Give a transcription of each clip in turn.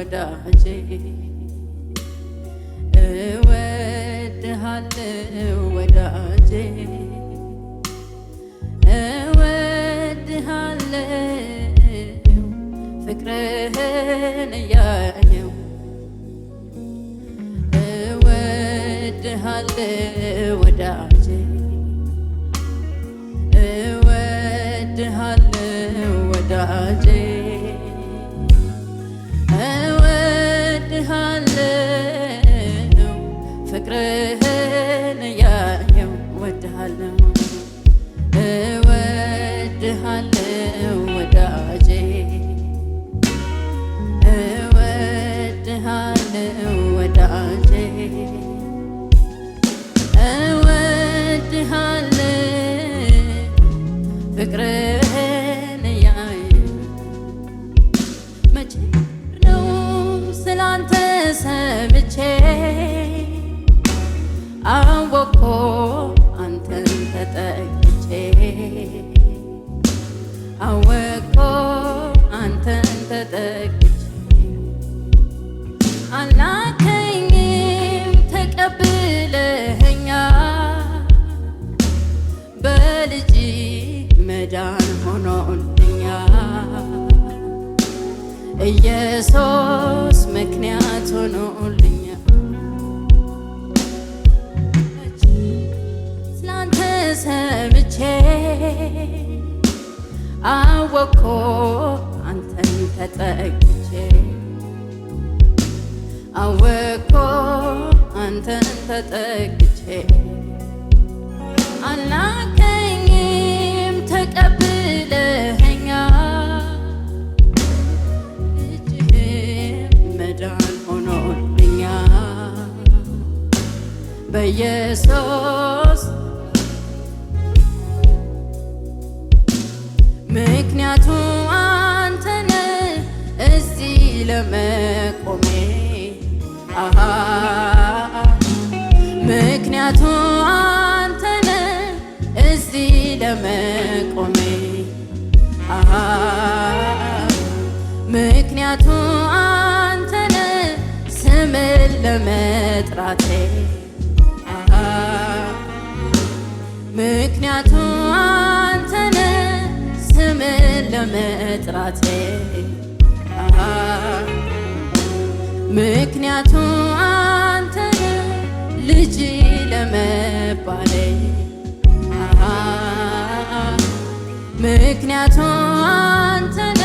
ወዳጄ እወድሃለሁ ወዳጄ እወድሃለሁ ፍቅርህን እያየሁ እወድሃለሁ ወዳጄ እወድሃለሁ ወዳጄ እወድሃለሁ ፍቅርህን እያየሁ እወድሃለሁ እወድሃለሁ ወዳጄ እወድሃለሁ ወዳጄ እወድሃለሁ ፍቅርህን እያየሁ መቼ ነው ስላንተ ሰምቼ አወቅኩ አንተን ተጠግቼ አወቅኩ አንተን ተጠግቼ አልናከኝም ተቀብለኸኛል በልጅ መዳን ሆኖልኛል ኢየሱስ ምክንያት ሆኖልኛል ስላንተ ሰምቼ አወቅኩ አንተን ተጠግቼ አወቅኩ አንተን ተጠግቼ አልናከኝም ተቀብለኸኛል ልጅህም መዳን ሆኖልኛል በኢየሱስ ምክንያቱ አንተነ እዚህ ለመቆሜ ምክንያቱ አንተነ እዚህ ለመቆሜ ምክንያቱ አንተነ ስምን ለመጥራቴ ምክንያቱ አንተነ ስምን ለመጥራቴ ምክንያቱ አንተነ ልጅ ለመባሌ ምክንያቱ አንተነ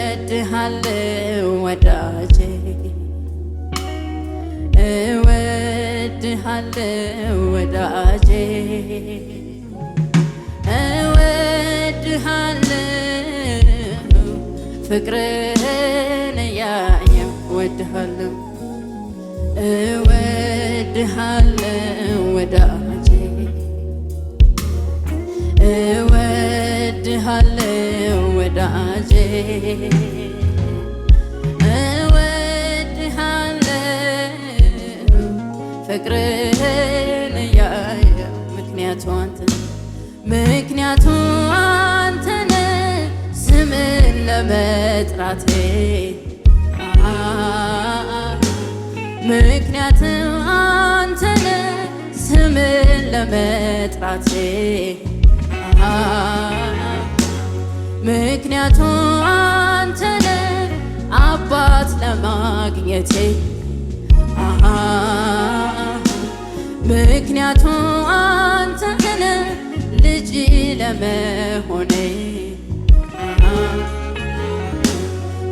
እወድሃለሁ ወዳጄ እወድሃለሁ ወዳጄ እወድሃለሁ ፍቅርህን እያየሁ እወድሃለሁ እወድሃለሁ ወዳጄ እወድሃለሁ ወዳጄ እወድሃለሁ ፍቅርህን እያየሁ ምክንያቱ አንተነ ስምን ለመጥራቴ ምክንያቱ አንተነ ስምን ለመጥራቴ ምክንያቱ አንተነ አባት ለማግኘቴ ምክንያቱ አንተነ ልጅ ለመሆኔ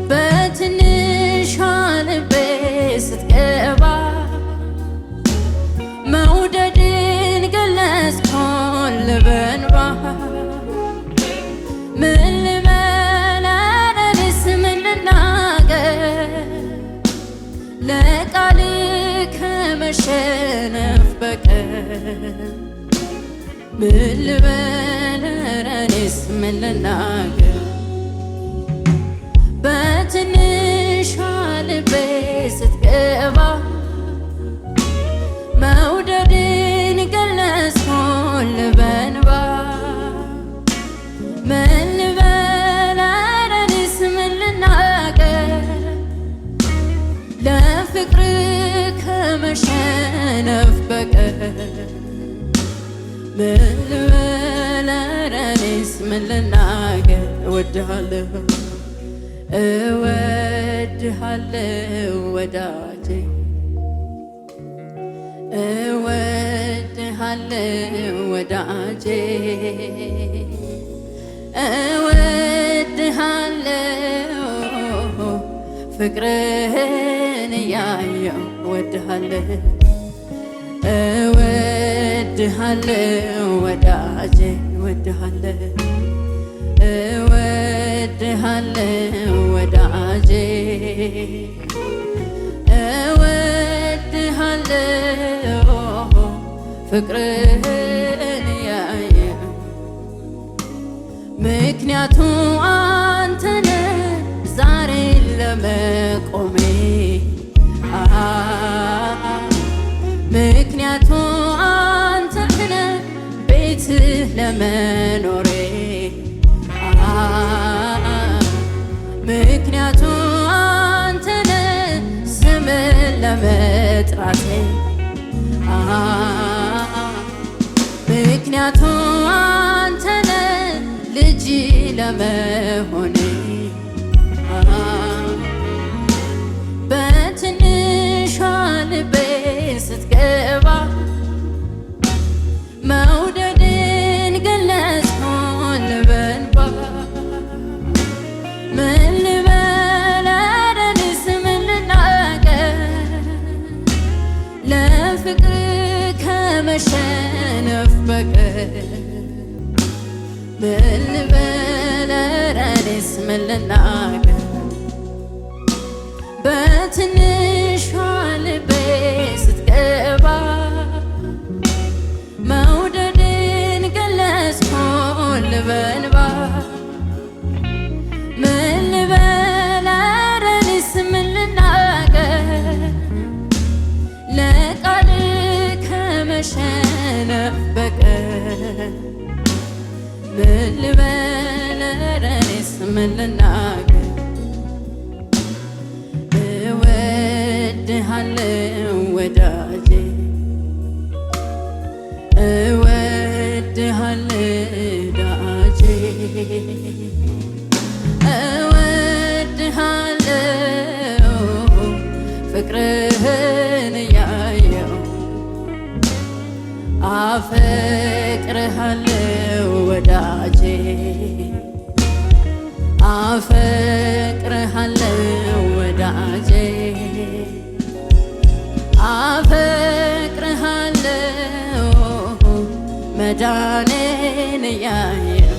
በትንሿ ልቤ ስትገባ መውደድን ገለጽኩል በእንባ ምን ልበል እኔስ ምን ልናገር ለቃል ከመሸነፍ በቀር ምን ልበል እኔስ ምን ልናገር በትንሿ ልቤ ስትገባ መውደድን ገለጽኩል በእንባ ምን ልበል ኧረ እኔስ ምን ልናገር እወድሃለሁ እወድሃለሁ ወዳጄ እወድሃለሁ ወዳጄ እወድሃለሁ ፍቅርህን እያየሁ እወድሃለሁ እወድሃለሁ ወዳጄ እወድሃለሁ እወድሃለሁ ወዳጄ እወድሃለሁ ፍቅርህን እያየሁ ምክንያቱ አንተነ ዛሬ ለመቆሜ ምክንያቱ አንተነ ቤትህ ለመኖሬ ምክንያቱ አንተነ ስምን ለመጥራቴ ምክንያቱ አንተነ ልጅ ለመሆኔ በትንሿ ልቤ ስትገባ መውደድን ገለጽኩል በእንባ ምን ልበል ኧረ እኔስ ምን ልናገር ለፍቅር ከመሸነፍ በቀር ምን ልበል ኧረ እኔስ ምን ልናገር በትንሿ ልቤ ስትገባ መውደድን ገለጽኩል በእንባ ምን ልበል ኧረ እኔስ ምን ልናገር ለቃል ከመሸነፍ በቀር ምን ልበል ኧረ እኔስ ምን ልናገር እወድሃለሁ ወዳጄ እወድሃለሁ ወዳጄ እወድሃለሁ ፍቅርህን እያየሁ አፈቅርሃለሁ ወዳጄ አፈቅርሃለሁ ወዳጄ አፈቅርሃለሁ መዳኔን እያየሁ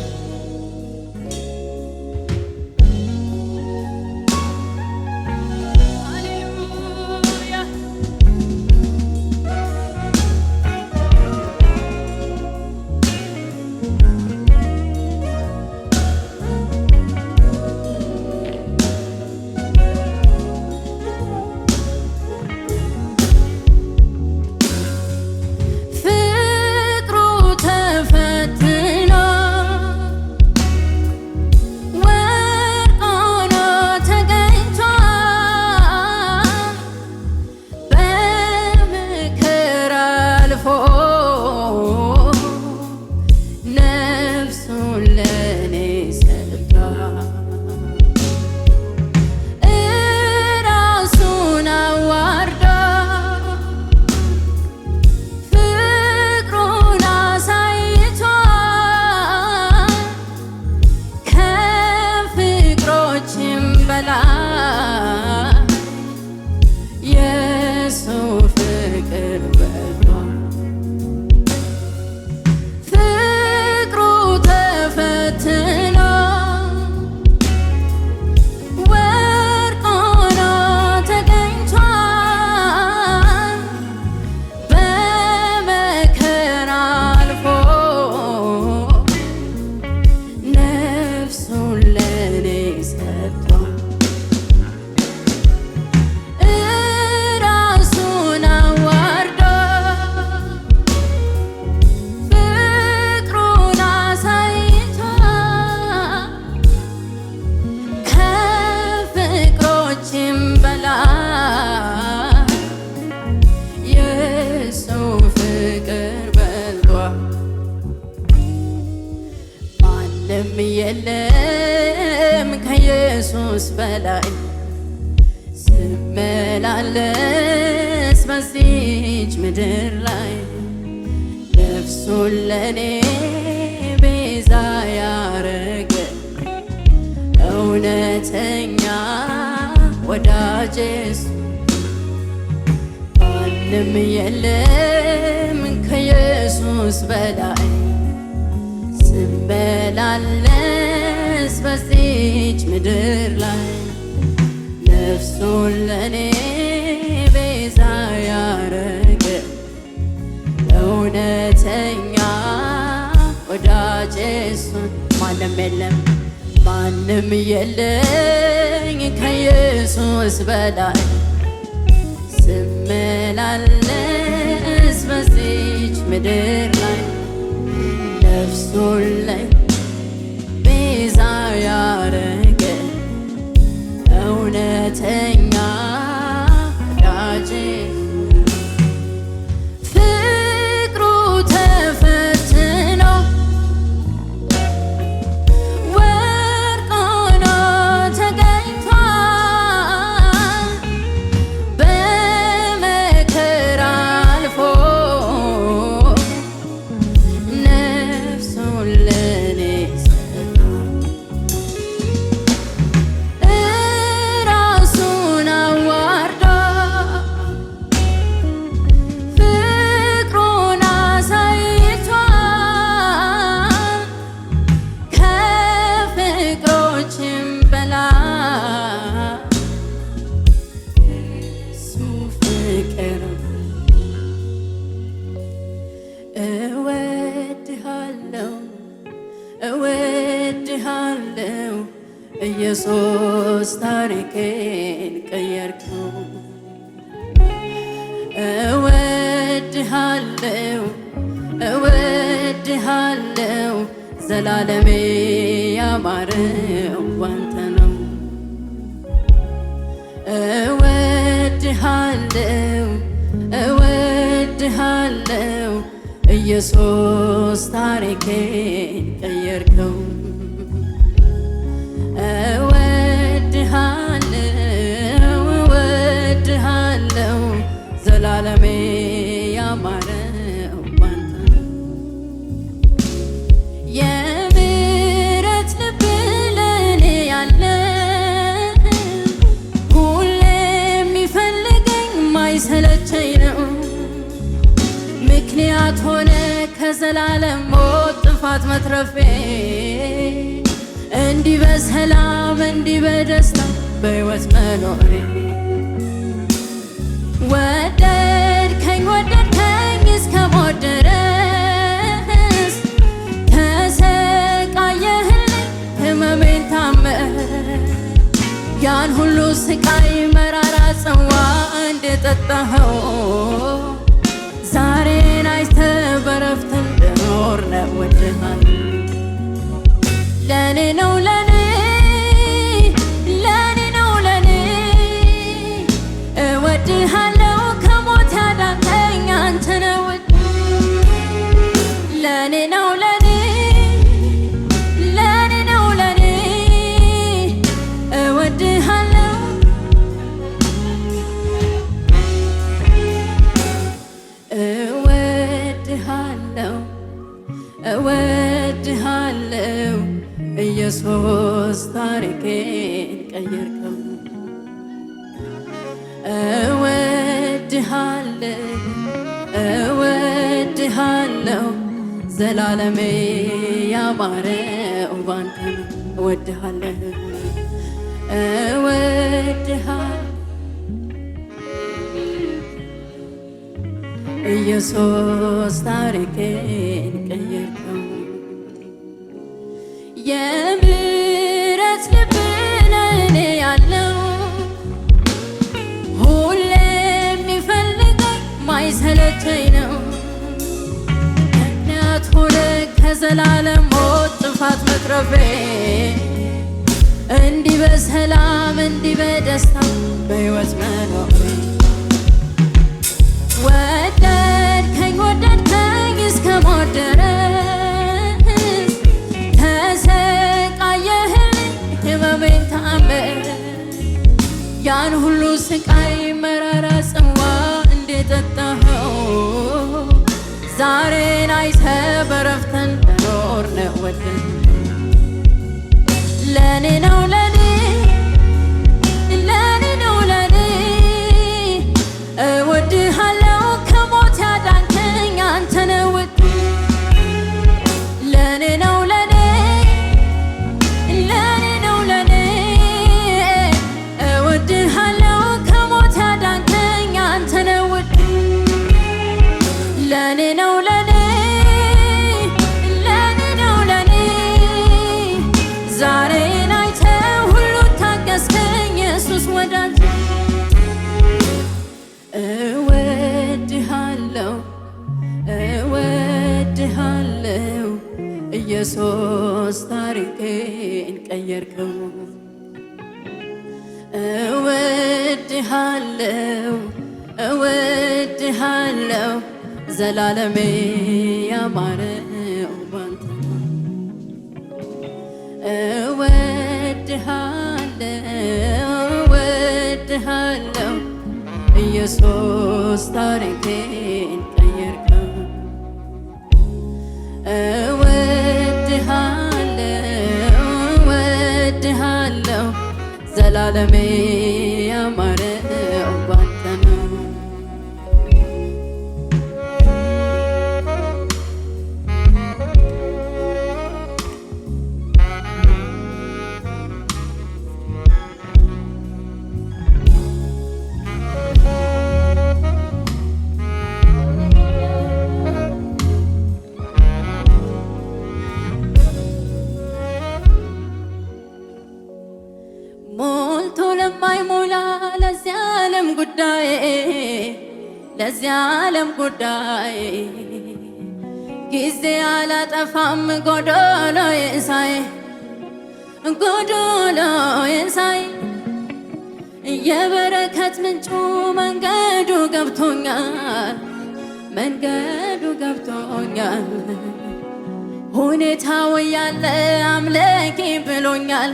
ፍቅሩ ተፈትኖ የለም ከኢየሱስ በላይ ስመላለስ በዚች ምድር ላይ ነፍሱን ለኔ ቤዛ ያረገ እውነተኛ ወዳጄ ማንም የለም ከኢየሱስ በላይ ስመላለስ በዚች ምድር ላይ ነፍሱን ለኔ ቤዛ ያረገ እውነተኛ ወዳጄ እሱን ማንም የለም ማንም የለኝ ከኢየሱስ በላይ ስመላለስ በዚች ምድር ላይ ነፍሱን ለኔ ቤዛ ያረገ እውነተኛ ወዳጄ ፍቅሩ ተፈትኖ ወርቅ ሆኖ ተገኝቷል በመከራ አልፎ ነፍሱን ለኔ እወድሃለሁ ኢየሱስ ታሪኬን ቀየርከው እወድሃለሁ ዘላለሜ ያማረው ባንተ ነው እወድሃለሁ ኢየሱስ ታሪኬን ቀየርከው እወድሃለሁ ዘላለሜ ያማረው ባንተ ነው የምህረት ልብ ለኔ ያለ ሁሌ የሚፈልገኝ ማይሰለቸኝ ነው ምክንያት ሆነ ከዘላለም ሞት ጥፋት መትረፌ እንዲህ በሰላም እንዲህ በደስታ በሕይወት መኖሬ ወደድከኝ እስከ ሞት ድረስ ተሰቃየህልኝ ሕመሜን ታመህ ያን ሁሉ ስቃይ መራራ ጽዋ እንደጠጣኸው ዛሬን አይተህ በረፍት እንድኖር ነው ወድሃለሁ ለኔ ነው ለኔ እወድሃለሁ ከሞት ያዳንከኝ አንተ ነህ ለኔ ነው ለኔ እወድሃለሁ እወድሃለሁ ኢየሱስ ታሪኬን ቀየርከው እወድሃለሁ ዘላለሜ ያማረው ባንተ ነው እወድሃለሁ ኢየሱስ ታሪኬን ቀየርከው የምህረት ልብ ለኔ ያለው ሁሌ የሚፈልገኝ ማይሰለቸኝ ነው ምክንያት ሆነ ከዘላለም ሞት ጥፋት መትረፌ እንዲህ በሰላም እንዲህ በደስታ በሕይወት መኖሬ ወደድከኝ እስከ ሞት ድረስ ተሰቃ ያን ሁሉ ስቃይ መራራ ጽዋ እንደጠጣኸው ዛሬን አይተህ በረፍት እንደኖር ነው ወደን ለኔ ነው ለኔ ለኔ ነው ለኔ እወድሃለሁ ከሞት ያዳንከኝ አንተ ነህ ውድ ለኔ ነው ለኔ ለኔ ነው ለኔ እወድሃለሁ ከሞት ያዳንከኝ አንተ ነህ ውድ ለኔ ነው ለኔ ለኔ ነው ለኔ ዛሬን አይተህ ሁሉ ታገስከኝ ኢየሱስ ወዳጅ እወድሃለሁ እወድሃለሁ ኢየሱስ ታሪኬን ቀየርከው እወድሃለሁ እወድሃለሁ ዘላለሜ ያማረው ባንተ እወድሃለሁ እወድሃለሁ ኢየሱስ ታሪኬን ቀየርከው እወድሃለሁ እወድሃለሁ ዘላለሜ ያማረው ባንተ ነው ሞልቶ ለማይሞላ ለዚያ ዓለም ጉዳይ ለዚያ ዓለም ጉዳይ ጊዜ አላጠፋም ጎዶሎዬን ሳይ ጎዶሎዬን ሳይ የበረከት ምንጩ መንገዱ ገብቶኛል መንገዱ ገብቶኛል ሁኔታው ያለ አምልኪ ብሎኛል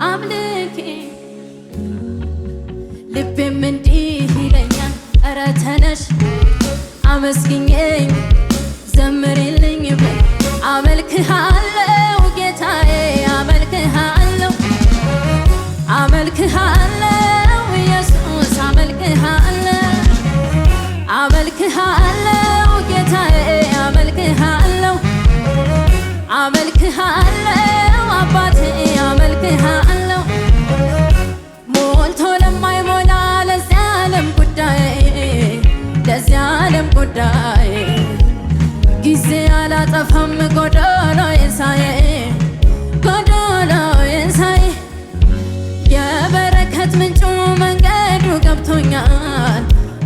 አምልኪ ልቤም እንዲህ ይለኛል ኧረ ተነሽ አመስግኘኝ ዘምሪልኝ በል አመልክሃለሁ ጌታዬ አመልክሃለሁ አመልክሃለሁ ኢየሱስ አመልክሃለሁ አመልክሃለሁ ጌታዬ አመልክሃለሁ አመልክሃለሁ አባቴ አመልክሃለሁ ሞልቶ ለማይሞላ ለዚያ ዓለም ጉዳይ ለዚያ ዓለም ጉዳይ ጊዜ አላጠፋም ጎዶሎዬን ሳይ ጎዶሎዬን ሳይ የበረከት ምንጩ መንገዱ ገብቶኛል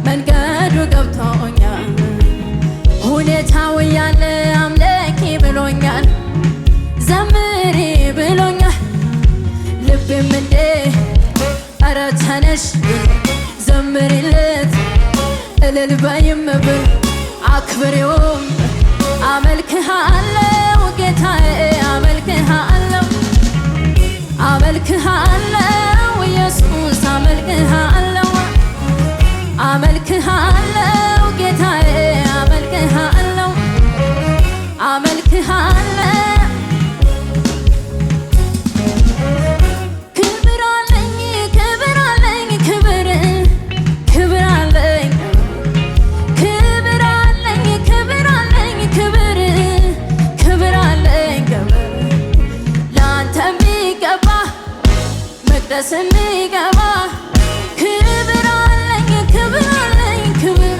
መንገዱ ገብቶኛል ሁኔታው ያለ አምልኪ ብሎኛል ዘምሪ ብሎኛል ልቤም እንዴ ኧረ ተነሽ ዘምሪለት እልል በይም ብል አክብሬውም አመልክሃለሁ ጌታዬ አመልክሃለሁ አመልክሃለሁ ኢየሱስ አመልክሃለሁ አመልክሃለሁ ጌታዬ አመልክሃለሁ አመልክሃለሁ ክብር አለኝ ክብር አለኝ ክብር ክብር አለኝ ክብር አለኝ ክብር አለኝ ክብር ክብር አለኝ ክብር ለአንተ የሚገባ መቅደስ የሚገባ ክብር አለኝ ክብር አለኝ ክብር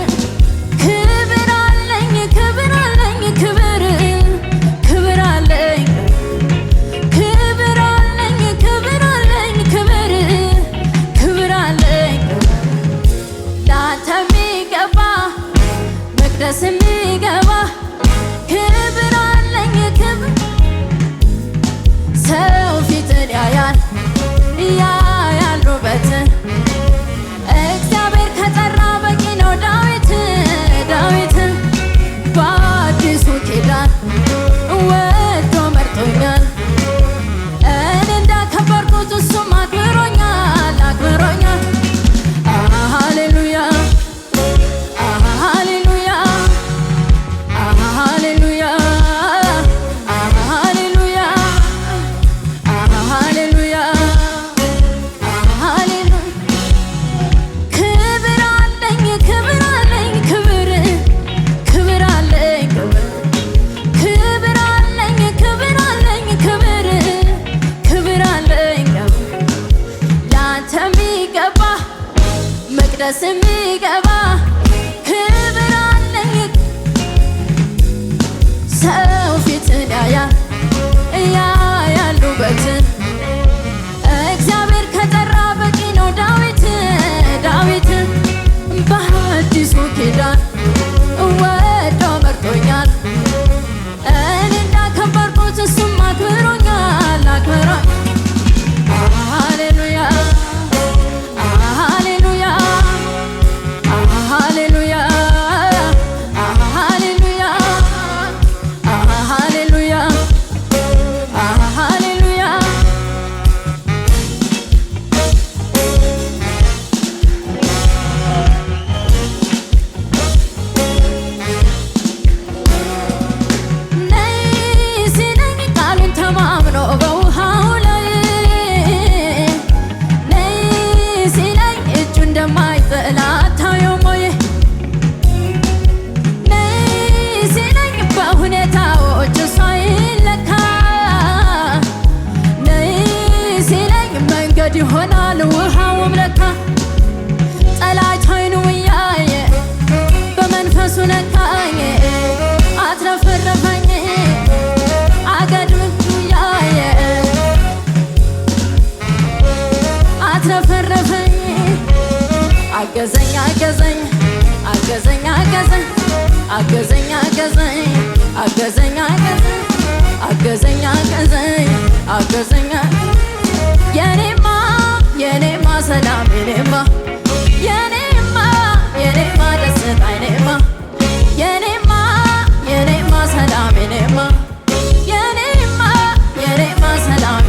ክብር አለኝ ክብር አለኝ ክብር ክብር አለኝ ክብር አለኝ ክብር አለኝ ክብር ክብር አለኝ ለአንተ የሚገባ መቅደስ የሚገባ ክብር አለኝ ክብር ሰው ፊትን ያያል ያያል መቅደስ የሚገባ ክብር አለኝ ሰው ፊትን ያያል ውበትን እግዚአብሔር ከጠራ በቂ ነው ዳዊት በአዲሱ ኪዳን ወዶ መርጦኛል እኔ እንዳከበርኩት እሱም አክብሮኛል ሃሌሉያ ሃሌሉያ ሃሌሉያ ሃሌሉያ ሃሌሉያ ሃሌሉያ ይሆናል ውሃውም ለካ ጠላት አይኑ እያየ በመንፈሱ ነካኝ አትረፈረፈኝ አገድምቱ እያየ አትረፈረፈኝ አገዘኝ አገዘኝ አገዘኝ አገዘኝ አገዘኝ አገዘኝ አገዘኝ አገዘኝ አገዘኝ አገዘኝ የኔማ ሰላም የኔማ ደስታ የኔማ ሰላም የኔማ ሰላም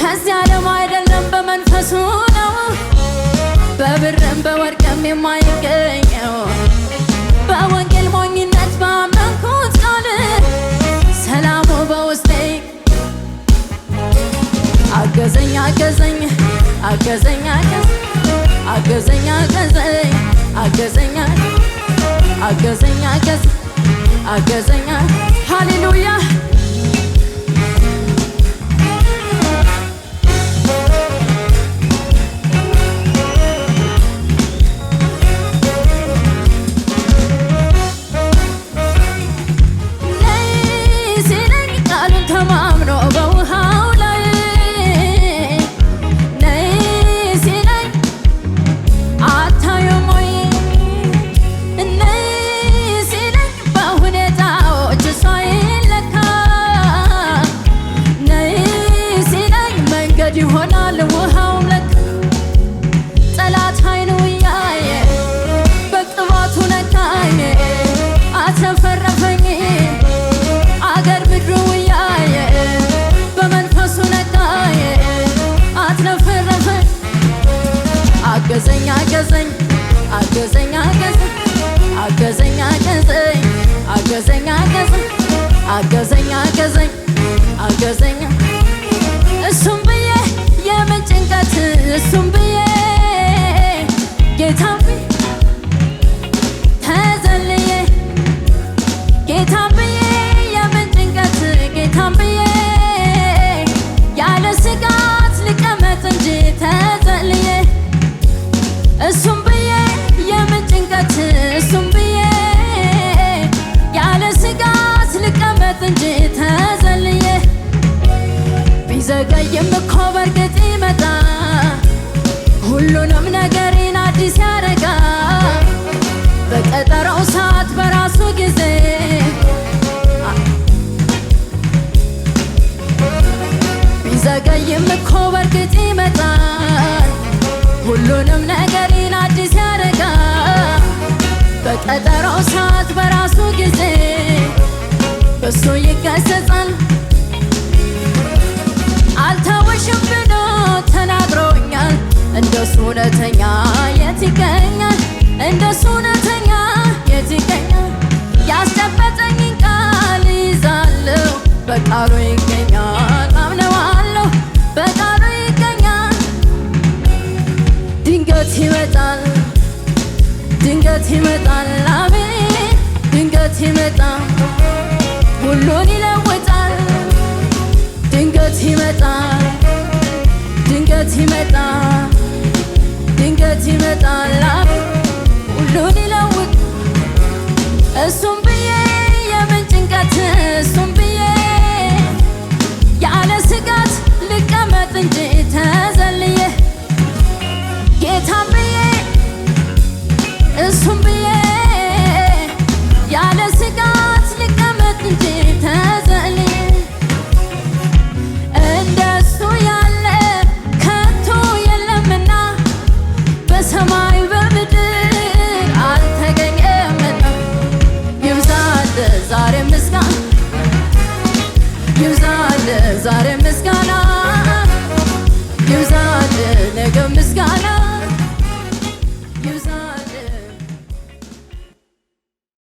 ከዚህ ዓለም አይደለም በመንፈሱ ነው በብርም በወርቅም የማይገኘው በወንጌል ሞኝነት ባመንኩት ቃል ሰላሙ በውስጤ አገዘኝ አገዘኝ አገዘኝ አገዘኝ አገዘኝ አገዘኝ አገዘኝ አገዘኝ ሃሌሉያ ሲለኝ ቃሉን ተማምኖ በውሃው ላይ ይሆናል ውሃውም ለካ ጠላት አይኑ እያየ በቅባቱ ነካኝ አትረፈረፈኝ አገር ምድሩ እያየ በመንፈሱ ነካኝ አትረፈረፈኝ አገዘኝ አገዘኝ አገዘኝ አገዘኝ አገዘኝ አገዘኝ አገዘኝ አገዘኝ አገዘኝ እሱም ብዬ የምን ጭንቀት እሱም ብዬ ጌታም ብዬ ተዘልዬ ጌታም ብዬ የምን ጭንቀት ጌታም ብዬ ያለ ስጋት ልቀመጥ እንጂ ተዘልዬ እሱም ብዬ የምን ጭንቀት እሱም ብዬ ያለ ስጋት ልቀመጥ እንጂ ተዘልዬ ቢዘገይም እኮ በርግጥ ይመጣ ሁሉንም ነገሬን አዲስ ያረጋ በቀጠሮው ሰዓት በራሱ ጊዜ ቢዘገይም እኮ በርግጥ ይመጣ ሁሉንም ነገሬን አዲስ ያረጋ በቀጠሮው ሰዓት በራሱ ጊዜ በሱ ይገሰጻል አልተወሽም ብሎ ተናግሮኛል እንደሱ እውነተኛ የት ይገኛል እንደሱ እውነተኛ የት ይገኛል ያስጨበጠኝን ቃል ይዛለሁ በቃሉ ይገኛል አምነዋለሁ በቃሉ ይገኛል ድንገት ይመጣል አሜን ድንገት ይመጣል ሁሉን ይለውጣል ድንገት ይመጣል ድንገት ክረምት ይመጣል ሁሉን ይለውጥ እሱም ብዬ የምን ጭንቀት እሱም ብዬ ያለ ስጋት ልቀመጥ እንጂ ተዘልዬ ጌታም ብዬ እሱም ብዬ ያለ ስጋት